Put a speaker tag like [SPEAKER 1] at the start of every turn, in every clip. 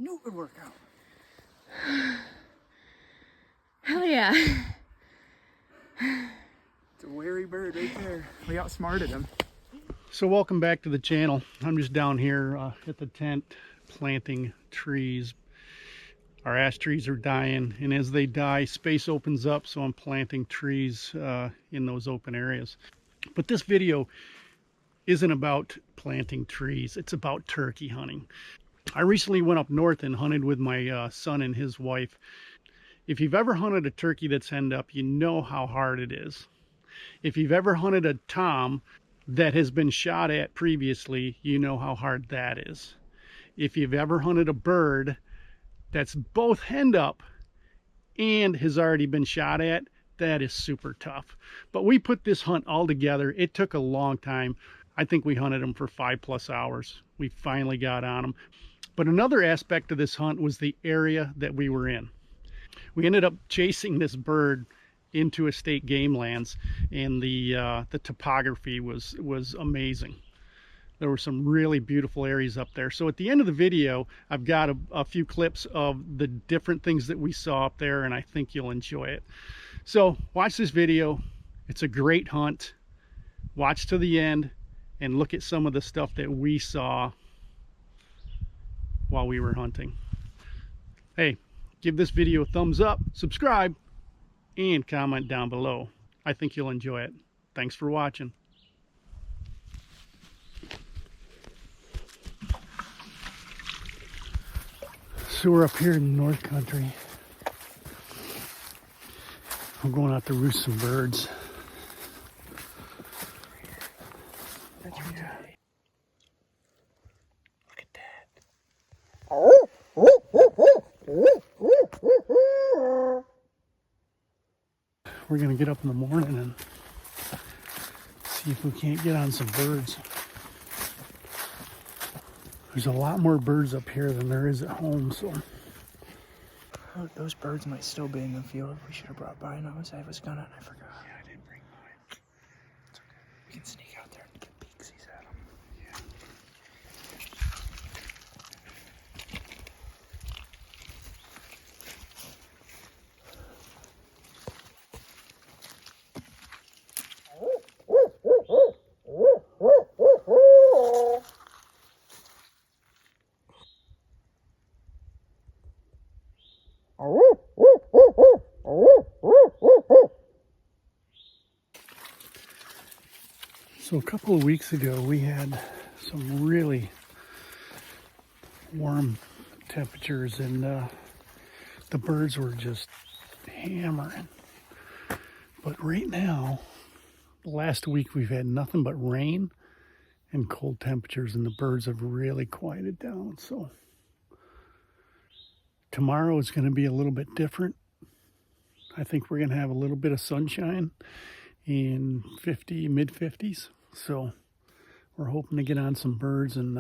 [SPEAKER 1] knew it would work out.
[SPEAKER 2] Hell yeah.
[SPEAKER 1] It's a wary bird right there. We outsmarted him.
[SPEAKER 3] So welcome back to the channel. I'm just down here at the tent planting trees. Our ash trees are dying, and as they die, space opens up, so I'm planting trees in those open areas. But this video isn't about planting trees, it's about turkey hunting. I recently went up north and hunted with my son and his wife. If you've ever hunted a turkey that's henned up, you know how hard it is. If you've ever hunted a tom that has been shot at previously, you know how hard that is. If you've ever hunted a bird that's both henned up and has already been shot at, that is super tough. But we put this hunt all together. It took a long time. I think we hunted them for 5+ hours. We finally got on them. But another aspect of this hunt was the area that we were in. We ended up chasing this bird into a state game lands, and the topography was amazing. There were some really beautiful areas up there. So at the end of the video, I've got a few clips of the different things that we saw up there, and I think you'll enjoy it. So watch this video. It's a great hunt. Watch to the end and look at some of the stuff that we saw while we were hunting. Hey, give this video a thumbs up, subscribe, and comment down below. I think you'll enjoy it. Thanks for watching. So we're up here in the North Country. We're going out to roost some birds.
[SPEAKER 1] That's right. Look at that.
[SPEAKER 3] We're gonna get up in the morning and see if we can't get on some birds. There's a lot more birds up here than there is at home, so.
[SPEAKER 1] Oh, those birds might still be in the field. We should have brought binos. I was gonna and I forgot.
[SPEAKER 3] Yeah, I didn't bring mine.
[SPEAKER 1] It's okay. We can sneak out there and get peeksies at them.
[SPEAKER 3] Yeah. So a couple of weeks ago, we had some really warm temperatures, and the birds were just hammering. But right now, last week we've had nothing but rain and cold temperatures, and the birds have really quieted down. So tomorrow is going to be a little bit different. I think we're going to have a little bit of sunshine in mid 50s. So we're hoping to get on some birds, and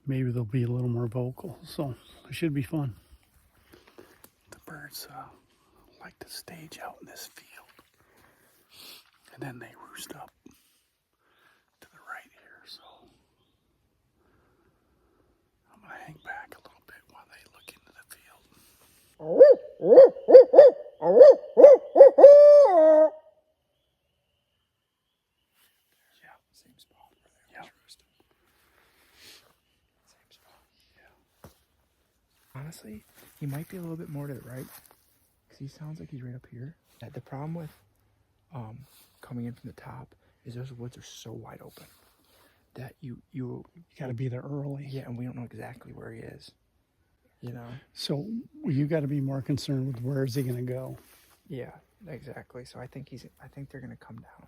[SPEAKER 3] maybe they'll be a little more vocal. So it should be fun. The birds like to stage out in this field, and then they roost up to the right here. So I'm going to hang back a little bit while they look into the field.
[SPEAKER 1] Same spot where they always roosted. Same spot.
[SPEAKER 3] Yeah.
[SPEAKER 1] Honestly, he might be a little bit more to the right, because he sounds like he's right up here. The problem with coming in from the top is those woods are so wide open that you
[SPEAKER 3] Got to be there early.
[SPEAKER 1] yeah, and we don't know exactly where he is. You know.
[SPEAKER 3] So you got to be more concerned with where is he going to go.
[SPEAKER 1] Yeah, exactly. So I think they're gonna come down.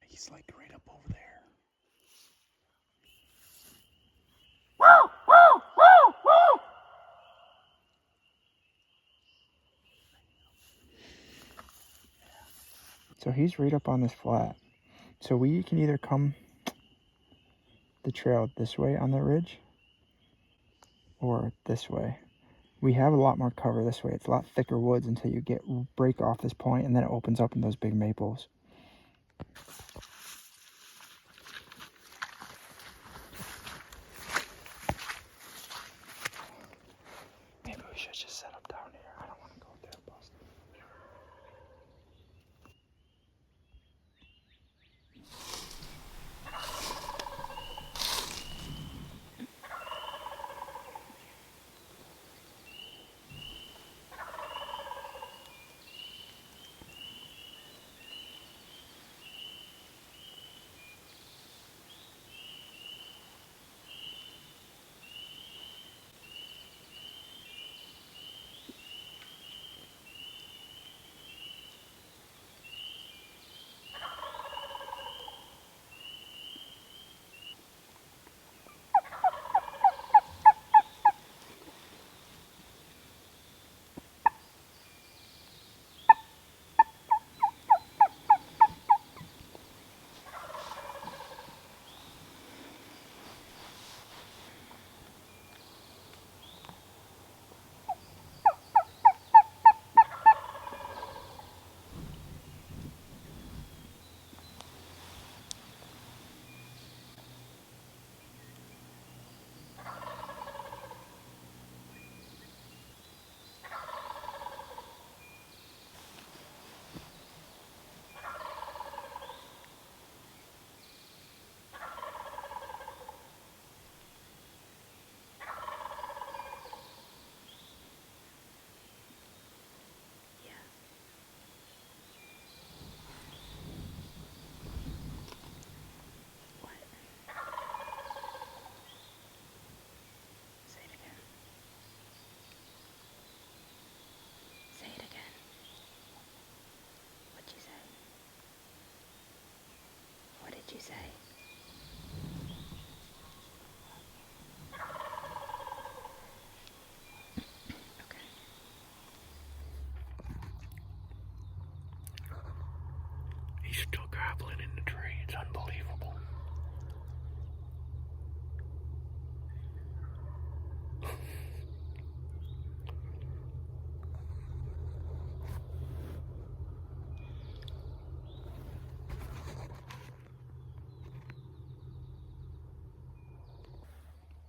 [SPEAKER 3] He's like right up over there.
[SPEAKER 1] So he's right up on this flat. So we can either come the trail this way on the ridge or this way. We have a lot more cover this way. It's a lot thicker woods until you break off this point, and then it opens up in those big maples. Maybe we should just set up down here. I don't want to go up there and bust.
[SPEAKER 2] Say it again. Say it again. What'd you say? What did you say? Okay.
[SPEAKER 3] He's still gobbling in the tree. It's unbelievable.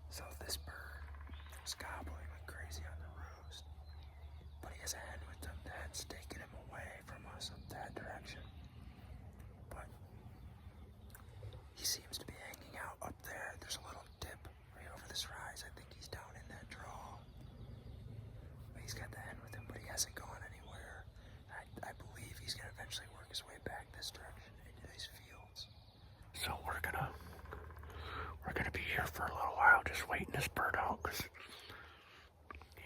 [SPEAKER 1] So this bird was gobbling like crazy on the roost, but he has a hen with him. The hen's taking him away from us up that direction. But he seems to be hanging out up there. There's a little dip right over this rise. I think he's down in that draw. But he's got the hen with him, but he hasn't gone anywhere. I believe he's gonna eventually work his way back this direction into these fields.
[SPEAKER 3] So we're gonna be here for a little while, just waiting this bird out, because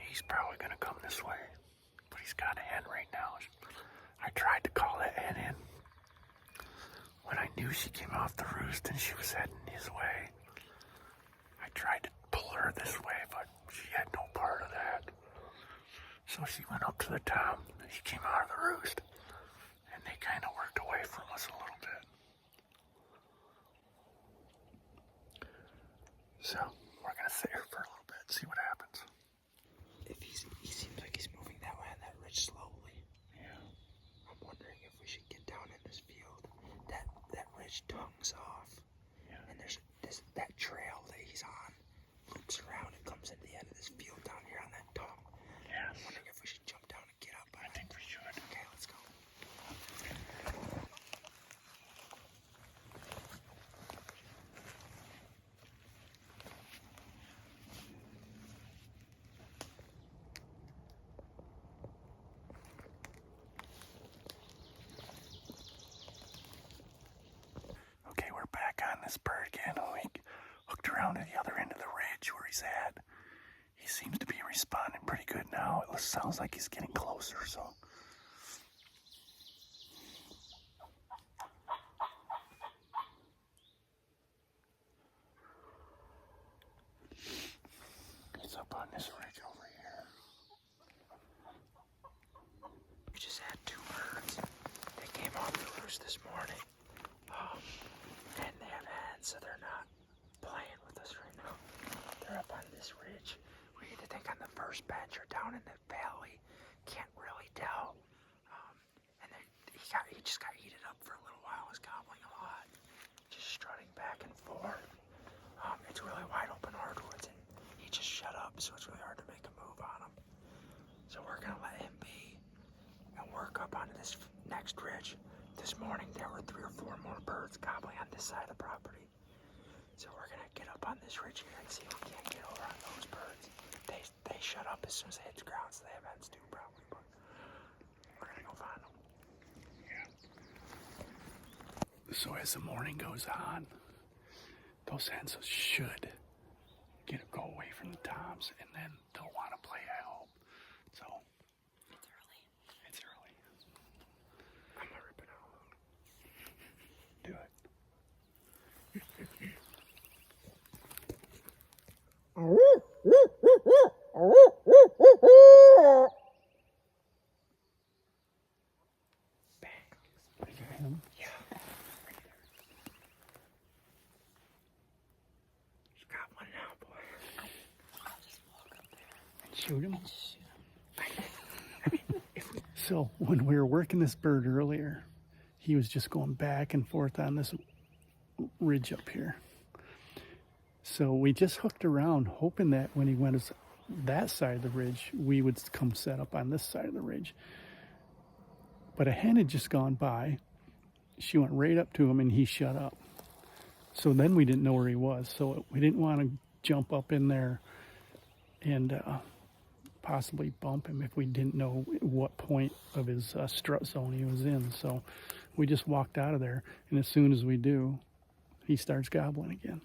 [SPEAKER 3] he's probably gonna come this way. But he's got a hen right now. I tried to call that hen in when I knew she came off the roost and she was heading his way. I tried to pull her this way, but she had no part of that. So she went up to the top. She came out of the roost, and they kind of worked away from us a little bit. So we're gonna sit here for a little bit, see what happens.
[SPEAKER 1] He seems like he's moving that way on that ridge slowly.
[SPEAKER 3] Yeah.
[SPEAKER 1] I'm wondering if we should get down in this field. That ridge tongues off.
[SPEAKER 3] Yeah.
[SPEAKER 1] And there's that trail that he's on loops around and comes into the end of this field down here on that tongue.
[SPEAKER 3] Yes.
[SPEAKER 1] I'm wondering if we should jump down and get up.
[SPEAKER 3] I think we should.
[SPEAKER 1] Okay, let's go.
[SPEAKER 3] Okay, we're back on this bird again. We hooked around to the other end of the ridge where he's at. He seems to be responding pretty good now. It sounds like he's getting closer, so. He's up on this ridge over here.
[SPEAKER 1] We just had two birds. They came off the roost this morning. And they have hens, so they're not playing with us right now. They're up on this ridge. We either think on the first bench or down in the valley. Can't really tell. And he just got heated up for a little while. His cow looking for. It's really wide open hardwoods, and he just shut up, so it's really hard to make a move on him. So we're gonna let him be and work up onto this next ridge. This morning there were 3 or 4 more birds gobbling on this side of the property. So we're gonna get up on this ridge here and see if we can't get over on those birds. They shut up as soon as they hit the ground, so they have hens too probably, but we're gonna go find them.
[SPEAKER 3] Yeah. So as the morning goes on, those hens should go away from the toms, and then they'll want to play, I hope. So it's early.
[SPEAKER 1] I'm gonna rip it out.
[SPEAKER 3] Do it. Him?
[SPEAKER 1] Yeah. You got one now, boy.
[SPEAKER 2] I'll just walk up there
[SPEAKER 3] And shoot him?
[SPEAKER 2] and shoot him.
[SPEAKER 3] So when we were working this bird earlier, he was just going back and forth on this ridge up here. So we just hooked around, hoping that when he went that side of the ridge, we would come set up on this side of the ridge. But a hen had just gone by. She went right up to him and he shut up. So then we didn't know where he was. So we didn't want to jump up in there and possibly bump him if we didn't know what point of his strut zone he was in. So we just walked out of there, and as soon as we do, he starts gobbling again.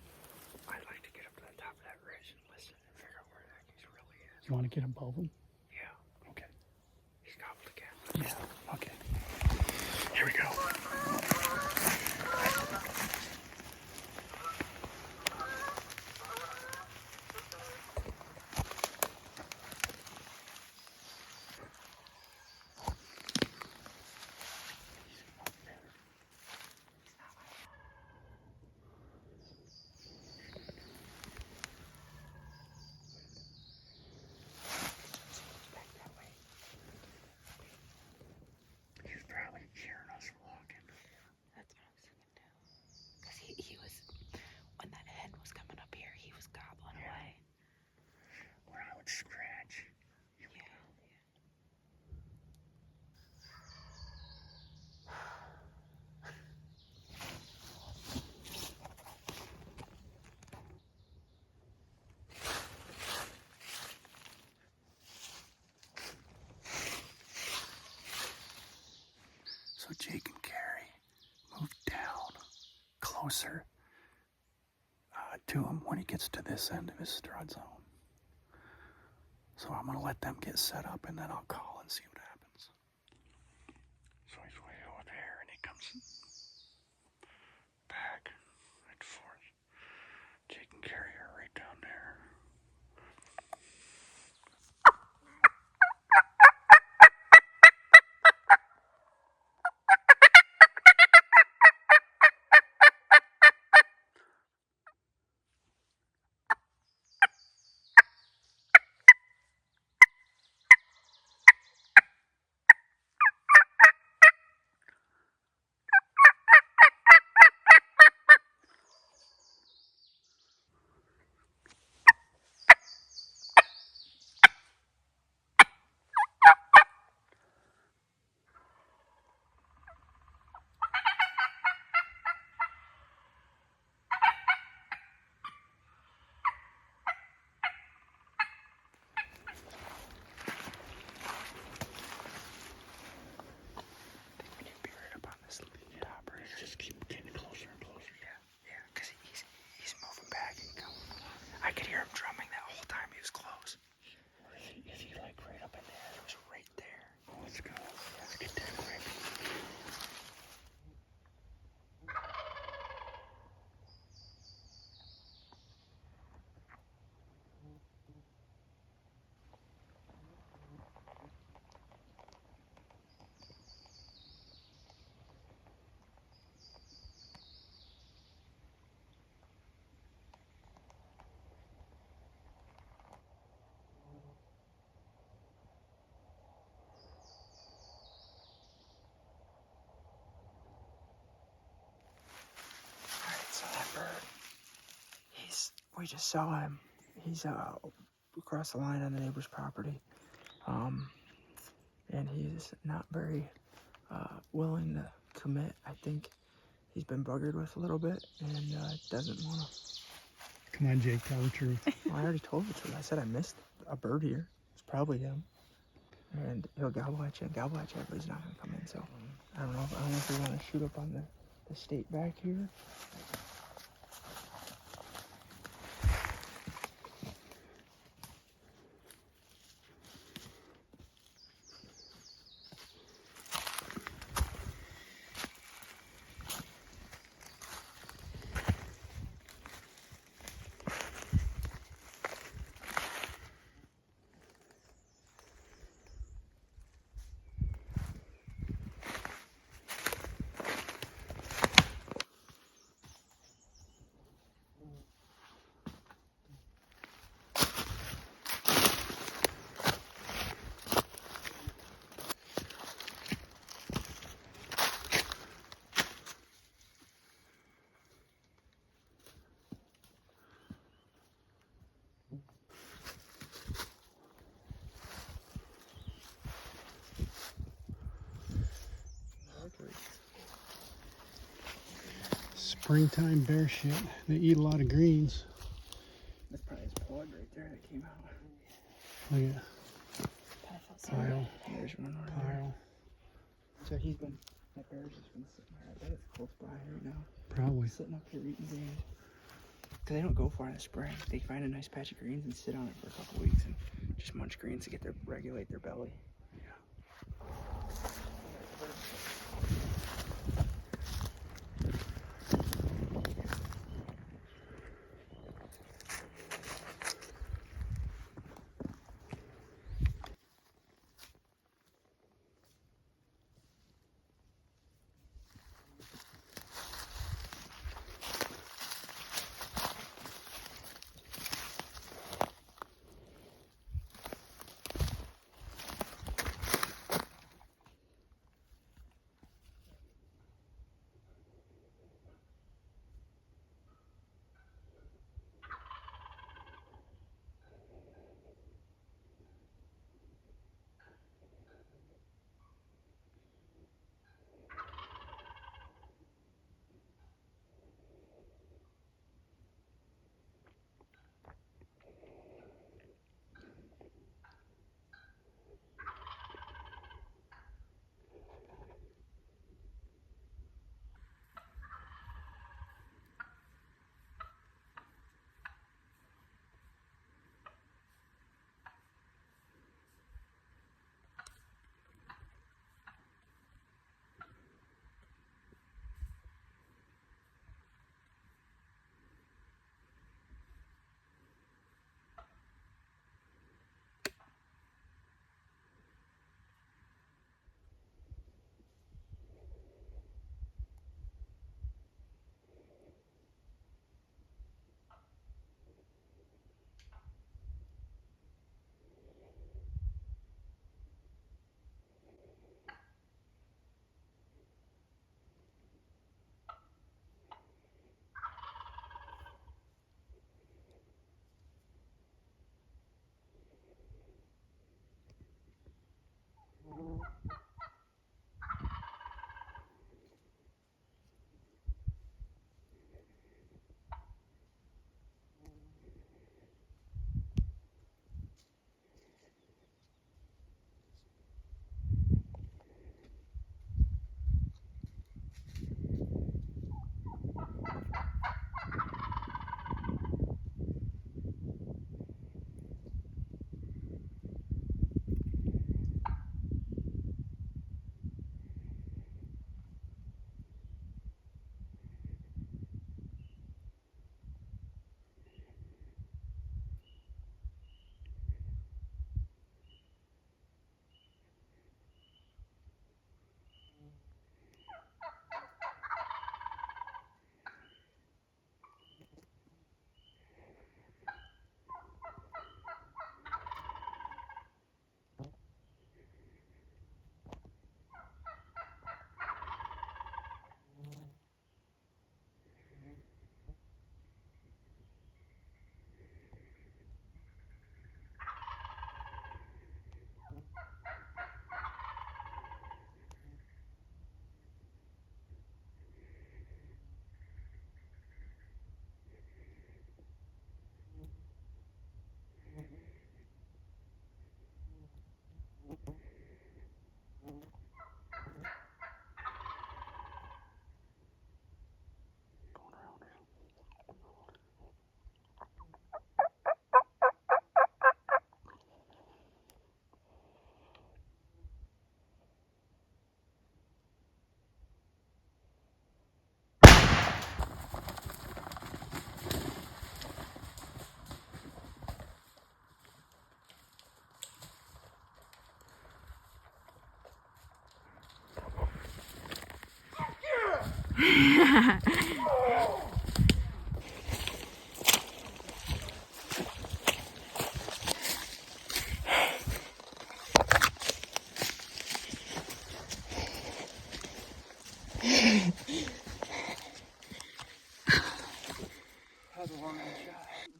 [SPEAKER 1] I'd like to get up to the top of that ridge and listen and figure out where that he's really is.
[SPEAKER 3] You want to get above him?
[SPEAKER 1] Yeah.
[SPEAKER 3] Okay.
[SPEAKER 1] He's gobbled again.
[SPEAKER 3] Yeah. Okay. Here we go.
[SPEAKER 1] Back that way.
[SPEAKER 3] He's probably hearing us walking.
[SPEAKER 2] That's what I was thinking too. Because he was, when that hen was coming up here, he was gobbling away.
[SPEAKER 3] Or I would scratch.
[SPEAKER 2] Yeah.
[SPEAKER 3] So Jake and Carrie moved down closer to him when he gets to this end of his strut zone. So I'm going to let them get set up, and then I'll call and see what happens. So he's way over there, and he comes back and forth. Jake and Carrie are right down there.
[SPEAKER 1] we just saw him. He's across the line on the neighbor's property. And he's not very willing to commit. I think he's been buggered with a little bit and doesn't want to.
[SPEAKER 3] Come on, Jake, tell the truth.
[SPEAKER 1] Well, I already told the truth. I said I missed a bird here. It's probably him. And he'll gobble at you, but he's not going to come in. So I don't know if we want to shoot up on the state back here.
[SPEAKER 3] Springtime bear shit. They eat a lot of greens.
[SPEAKER 1] That's probably his plug right there that came out.
[SPEAKER 3] Look at pile,
[SPEAKER 1] There's one right there.
[SPEAKER 3] pile.
[SPEAKER 1] So that bear's just been sitting there. I bet it's close by right now.
[SPEAKER 3] Probably.
[SPEAKER 1] Sitting up here eating greens. Because they don't go far in the spring. They find a nice patch of greens and sit on it for a couple weeks and just munch greens to regulate their belly.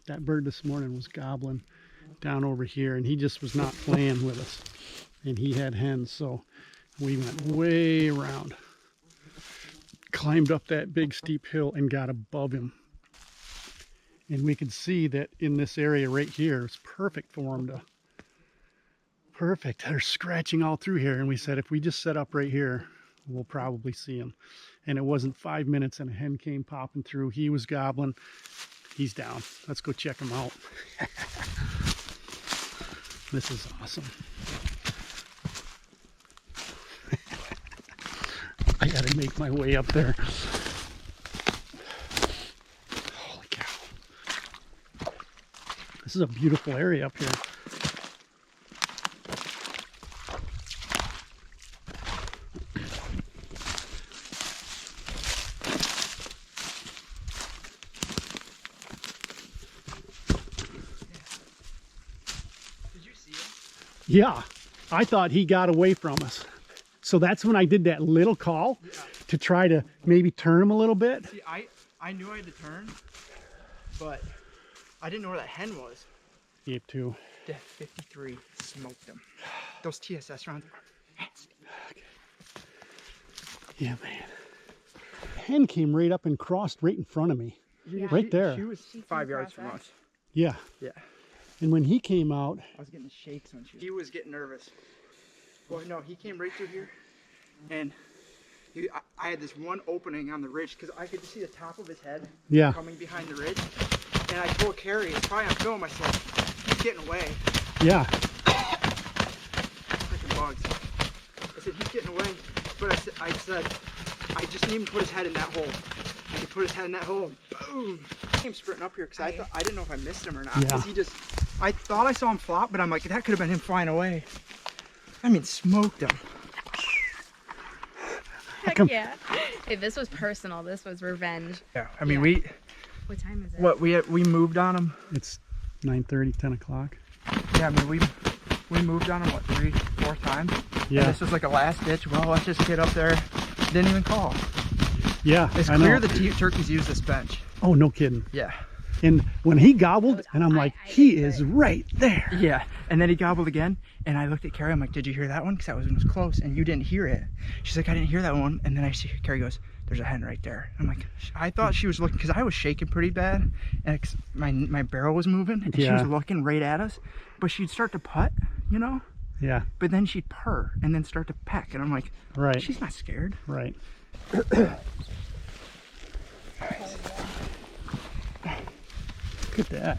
[SPEAKER 3] That bird this morning was gobbling down over here, and he just was not playing with us. And he had hens, so we went way around, climbed up that big steep hill and got above him. And we could see that in this area right here, it's perfect for him to, perfect. They're scratching all through here. And we said, if we just set up right here, we'll probably see him. And it wasn't 5 minutes and a hen came popping through. He was gobbling. He's down. Let's go check him out. This is awesome. I gotta make my way up there. Holy cow. This is a beautiful area up here. Yeah, I thought he got away from us. So that's when I did that little call to try to maybe turn him a little bit.
[SPEAKER 1] See, I knew I had to turn, but I didn't know where that hen was.
[SPEAKER 3] Gave two.
[SPEAKER 1] Death 53 smoked them. Those TSS rounds are nasty.
[SPEAKER 3] Okay. Yeah, man. Hen came right up and crossed right in front of me.
[SPEAKER 2] Yeah.
[SPEAKER 3] Right there.
[SPEAKER 1] She was 5 yards from us.
[SPEAKER 3] Yeah.
[SPEAKER 1] Yeah.
[SPEAKER 3] And when he came out,
[SPEAKER 1] I was getting shakes when he was getting nervous. Well, no, he came right through here, and I had this one opening on the ridge because I could see the top of his head coming behind the ridge. And I told Carrie, it's probably on film, I said, he's getting away.
[SPEAKER 3] Yeah.
[SPEAKER 1] Freaking bugs. I said, he's getting away. But I said, I just need him to put his head in that hole. And he put his head in that hole, boom. He came sprinting up here because I didn't know if I missed him or not.
[SPEAKER 3] Yeah.
[SPEAKER 1] I thought I saw him flop, but I'm like, that could have been him flying away. I mean, smoked him.
[SPEAKER 2] Heck yeah. Hey, this was personal. This was revenge.
[SPEAKER 1] Yeah, I mean,
[SPEAKER 2] What time is it?
[SPEAKER 1] What, we moved on him?
[SPEAKER 3] It's 9:30, 10 o'clock.
[SPEAKER 1] Yeah, I mean, we moved on him, what, 3, 4 times?
[SPEAKER 3] Yeah.
[SPEAKER 1] And this was like a last ditch. Well, let's just get up there. Didn't even call.
[SPEAKER 3] Yeah,
[SPEAKER 1] It's
[SPEAKER 3] I
[SPEAKER 1] clear
[SPEAKER 3] know.
[SPEAKER 1] the turkeys use this bench.
[SPEAKER 3] Oh, no kidding.
[SPEAKER 1] Yeah.
[SPEAKER 3] And when he gobbled, and I'm like, he is right there.
[SPEAKER 1] Yeah, and then he gobbled again, and I looked at Carrie, I'm like, did you hear that one? Because that one was close, and you didn't hear it. She's like, I didn't hear that one, and then I see Carrie goes, there's a hen right there. I'm like, I thought she was looking, because I was shaking pretty bad, and my barrel was moving, and she was looking right at us, but she'd start to putt, you know?
[SPEAKER 3] Yeah.
[SPEAKER 1] But then she'd purr, and then start to peck, and I'm like,
[SPEAKER 3] Right.
[SPEAKER 1] she's not scared.
[SPEAKER 3] Right. Look at that.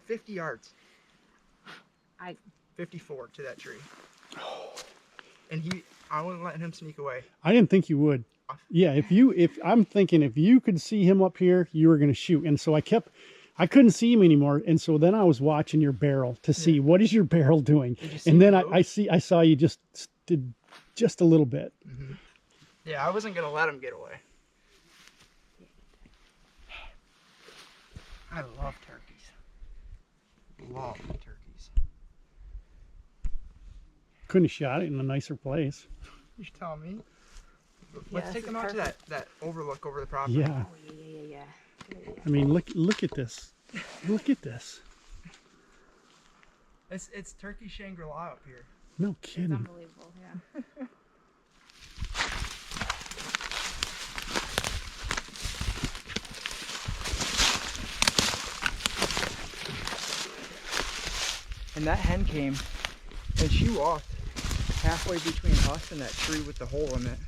[SPEAKER 1] 50 yards.
[SPEAKER 2] I
[SPEAKER 1] 54 to that tree. And I wasn't letting him sneak away.
[SPEAKER 3] I didn't think you would. Yeah, if I'm thinking if you could see him up here, you were going to shoot. And so I couldn't see him anymore. And so then I was watching your barrel to see what is your barrel doing. And then I saw you just did just a little bit.
[SPEAKER 1] Mm-hmm. Yeah, I wasn't going to let him get away. I love turkeys. Love turkeys.
[SPEAKER 3] Couldn't have shot it in a nicer place.
[SPEAKER 1] You should tell me. Let's take them out to that overlook over the property.
[SPEAKER 3] Yeah.
[SPEAKER 2] Oh, yeah.
[SPEAKER 3] I mean, look at this. Look at this.
[SPEAKER 1] It's turkey Shangri-La up here.
[SPEAKER 3] No
[SPEAKER 2] It's
[SPEAKER 3] kidding.
[SPEAKER 2] unbelievable, yeah.
[SPEAKER 1] And that hen came, and she walked halfway between us and that tree with the hole in it.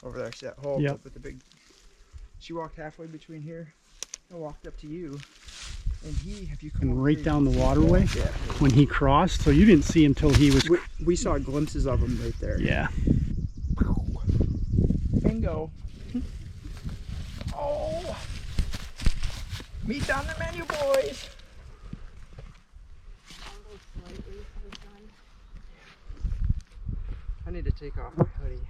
[SPEAKER 1] Over there, see that hole with the big... She walked halfway between here and walked up to you. And if you come
[SPEAKER 3] And right
[SPEAKER 1] here,
[SPEAKER 3] down the waterway
[SPEAKER 1] yeah.
[SPEAKER 3] when he crossed. So you didn't see until he was...
[SPEAKER 1] We saw glimpses of him right there.
[SPEAKER 3] Yeah.
[SPEAKER 1] Bingo. Oh! Meat on the menu, boys! I need to take off my hoodie.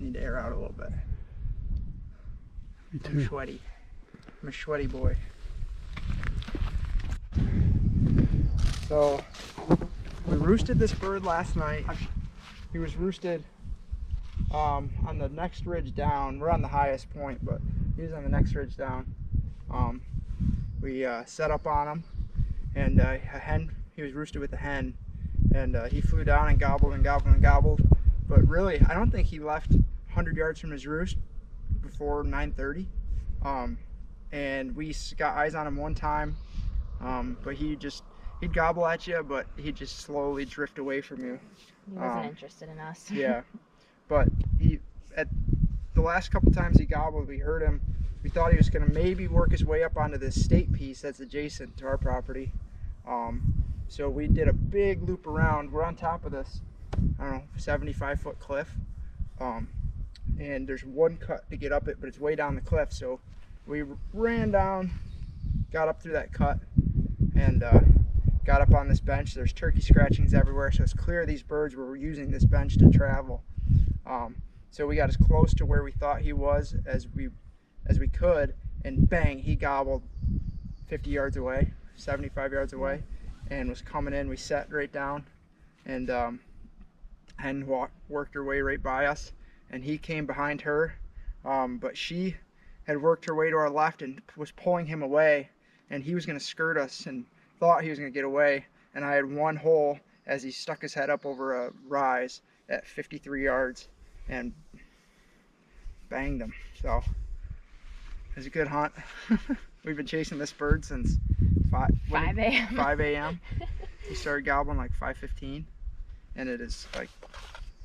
[SPEAKER 1] need to air out a little bit.
[SPEAKER 3] Me
[SPEAKER 1] I'm
[SPEAKER 3] too.
[SPEAKER 1] sweaty. I'm a sweaty boy. So we roosted this bird last night. He was roosted on the next ridge down. We're on the highest point, but he was on the next ridge down. We set up on him, and a hen. He was roosted with a hen, and he flew down and gobbled and gobbled and gobbled. But really, I don't think he left 100 yards from his roost before 9:30. And we got eyes on him one time, but he'd gobble at you, but he'd just slowly drift away from you.
[SPEAKER 2] He wasn't interested in us.
[SPEAKER 1] Yeah, but at the last couple times he gobbled, we heard him. We thought he was going to maybe work his way up onto this state piece that's adjacent to our property. So we did a big loop around. We're on top of this, I don't know, 75-foot cliff. And there's one cut to get up it, but it's way down the cliff. So we ran down, got up through that cut, and got up on this bench. There's turkey scratchings everywhere, so it's clear these birds were using this bench to travel. So we got as close to where we thought he was as we could, and bang, he gobbled 50 yards away, 75 yards away, and was coming in. We sat right down, and hen worked her way right by us, and he came behind her, but she had worked her way to our left and was pulling him away, and he was going to skirt us and thought he was going to get away, and I had one hole as he stuck his head up over a rise at 53 yards and banged him. So it was a good hunt. We've been chasing this bird since 5
[SPEAKER 2] a.m.
[SPEAKER 1] 5 a.m. We started gobbling like 5:15, and it is like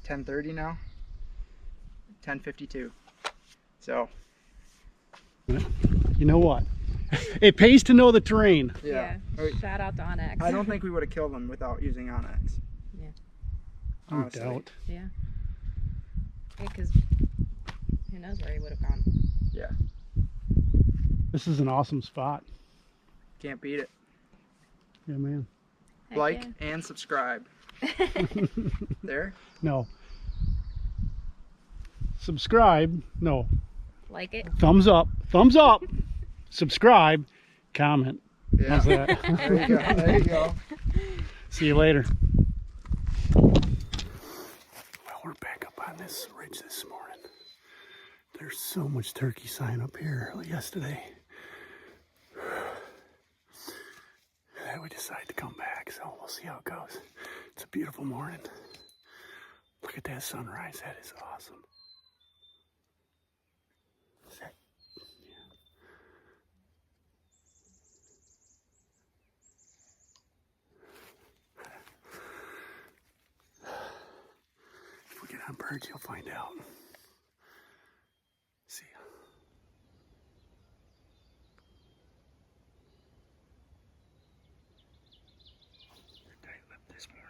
[SPEAKER 1] 10:30 now. 10:52. So
[SPEAKER 3] You know what? It pays to know the terrain.
[SPEAKER 1] yeah.
[SPEAKER 2] Shout out to Onyx.
[SPEAKER 1] I don't think we would have killed him without using Onyx.
[SPEAKER 2] Yeah.
[SPEAKER 3] No
[SPEAKER 1] Honestly.
[SPEAKER 3] doubt.
[SPEAKER 2] Yeah. Yeah, because who knows where he would have gone.
[SPEAKER 1] Yeah.
[SPEAKER 3] This is an awesome spot.
[SPEAKER 1] Can't beat it.
[SPEAKER 3] Yeah, man.
[SPEAKER 2] Heck
[SPEAKER 1] Like and subscribe. There.
[SPEAKER 3] No. Subscribe. No.
[SPEAKER 2] Like it.
[SPEAKER 3] Thumbs up. Thumbs up. Subscribe. Comment.
[SPEAKER 1] Yeah.
[SPEAKER 3] How's that?
[SPEAKER 1] There you go. There you go.
[SPEAKER 3] See you later. Well, we're back up on this ridge this morning. There's so much turkey sign up here yesterday that we decided to come back, so we'll see how it goes. It's a beautiful morning. Look at that sunrise. That is awesome. Is that- If we get on birds, you'll find out. See ya. Tight lip this morning.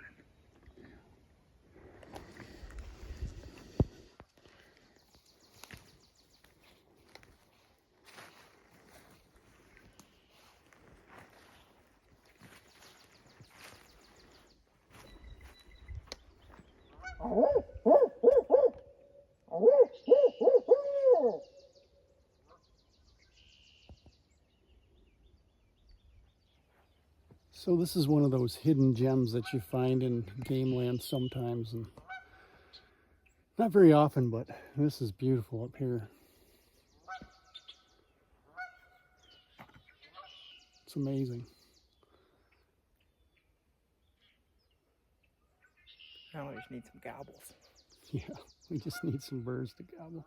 [SPEAKER 3] So this is one of those hidden gems that you find in game land sometimes, and not very often, but this is beautiful up here. It's amazing.
[SPEAKER 1] Now we just need some gobbles.
[SPEAKER 3] Yeah, we just need some birds to gobble.